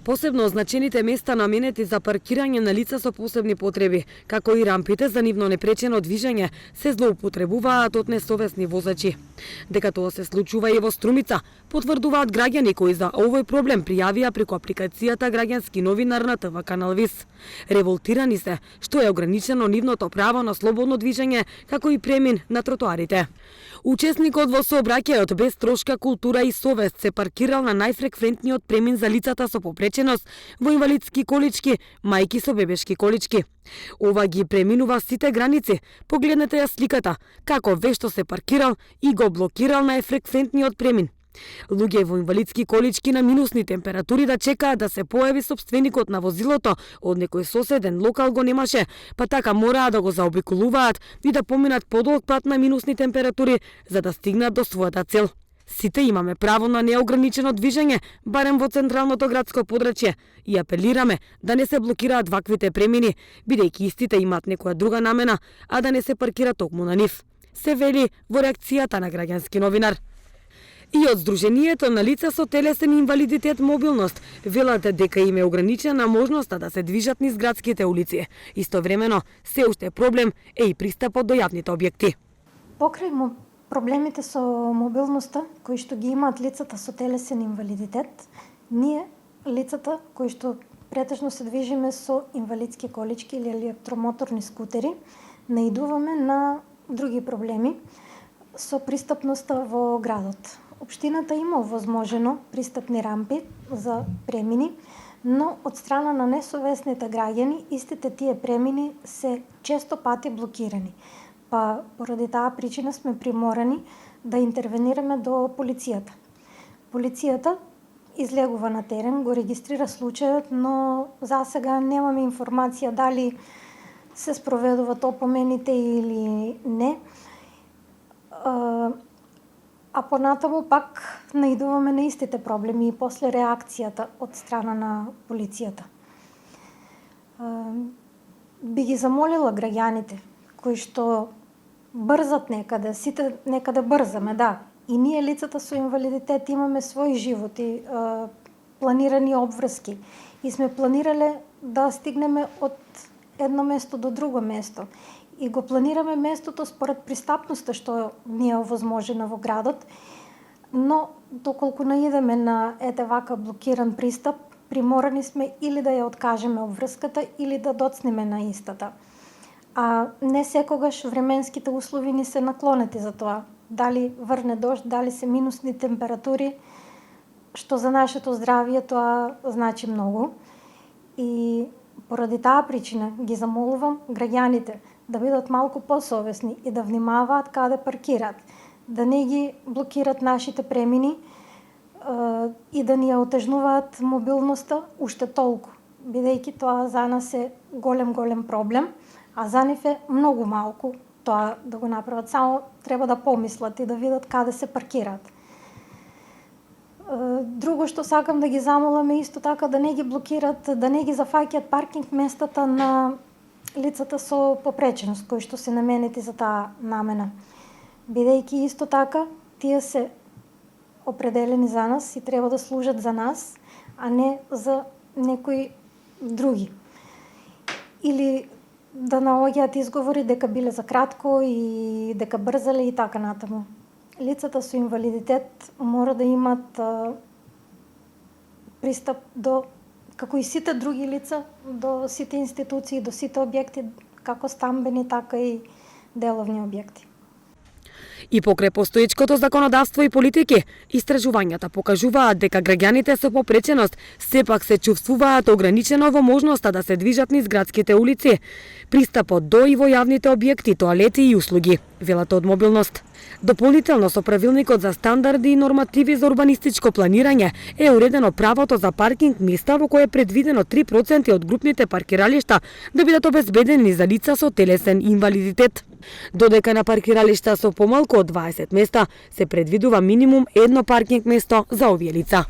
Посебно означените места наменети за паркирање на лица со посебни потреби, како и рампите за нивно непречено движење, се злоупотребуваат од несовесни возачи. Дека тоа се случува и во Струмица, потврдуваат граѓани кои за овој проблем пријавија преку апликацијата Граѓански новинар на ТВ Канал Вис. Револтирани се што е ограничено нивното право на слободно движење, како и премин на тротоарите. Учесникот во сообраќајот без трошка, култура и совест се паркирал на најфреквентниот премин за лицата со попреченост во инвалидски колички, мајки со бебешки колички. Ова ги преминува сите граници. Погледнете ја сликата, како вешто се паркирал и го блокирал најфреквентниот премин. Луѓе во инвалидски колички на минусни температури да чекаат да се појави сопственикот на возилото, од некој соседен локал го немаше, па така мораа да го заобиколуваат и да поминат подолг пат на минусни температури за да стигнат до својата цел. Сите имаме право на неограничено движење, барем во централното градско подрачје, и апелираме да не се блокираат ваквите премини, бидејќи истите имаат некоја друга намена, а да не се паркира токму на нив, се вели во реакцијата на Граѓански новинар. И од Сдруженијето на лица со телесен инвалидитет мобилност велат дека им е ограничена можноста да се движат низ градските улици. Истовремено, се уште проблем е и пристапот до јавните објекти. Покрај проблемите со мобилноста, кои што ги имаат лицата со телесен инвалидитет, ние, лицата кои што претежно се движиме со инвалидски колички или електромоторни скутери, наидуваме на други проблеми со пристапноста во градот. Општината има овозможено пристапни рампи за премини, но од страна на несовесните граѓани истите тие премини се често пати блокирани. Па поради таа причина сме приморани да интервенираме до полицијата. Полицијата излегува на терен, го регистрира случајот, но засега немаме информација дали се спроведуваат опомените или не. А понатаму пак наидуваме на истите проблеми и после реакцијата од страна на полицијата. Би ги замолила граѓаните кои што брзат некаде, сите некаде брзаме, да. И ние лицата со инвалидитет имаме своји животи, планирани обврски и сме планирале да стигнеме од едно место до друго место. И го планираме местото според пристапноста што ни е овозможена во градот, но доколку наидеме на вака блокиран пристап, приморани сме или да ја откажеме обврската или да доцнеме на истата. А не секогаш временските услови ни се наклонети за тоа. Дали врне дожд, дали се минусни температури, што за нашето здравје тоа значи многу. И поради таа причина ги замолувам граѓаните да бидат малку посовесни и да внимаваат каде паркираат, да не ги блокират нашите премини и да ни ја отежнуваат мобилноста уште толку, бидејќи тоа за нас е голем проблем, а за нив е многу малку тоа да го направат. Само треба да помислат и да видат каде се паркираат. Друго што сакам да ги замолам е исто така да не ги блокират, да не ги зафаќаат паркинг местата на лицата со попреченост, кои што се наменети за таа намена. Бидејќи исто така, тие се определени за нас и треба да служат за нас, а не за некои други. Или да наоѓаат изговори дека биле за кратко и дека брзале и така натаму. Лицата со инвалидитет мора да имат пристап до, како и сите други лица, до сите институции, до сите објекти, како стамбени, така и деловни објекти. И покрај постоечкото законодавство и политики, истражувањата покажуваат дека граѓаните со попреченост сепак се чувствуваат ограничено во можноста да се движат низ градските улици, пристапот до и во јавните објекти, тоалети и услуги, велат од мобилност. Дополнително со правилникот за стандарди и нормативи за урбанистичко планирање е уредено правото за паркинг места во кое е предвидено 3% од групните паркиралишта да бидат обезбедени за лица со телесен инвалидитет. Додека на паркиралишта со помалку од 20 места се предвидува минимум едно паркинг место за овие лица.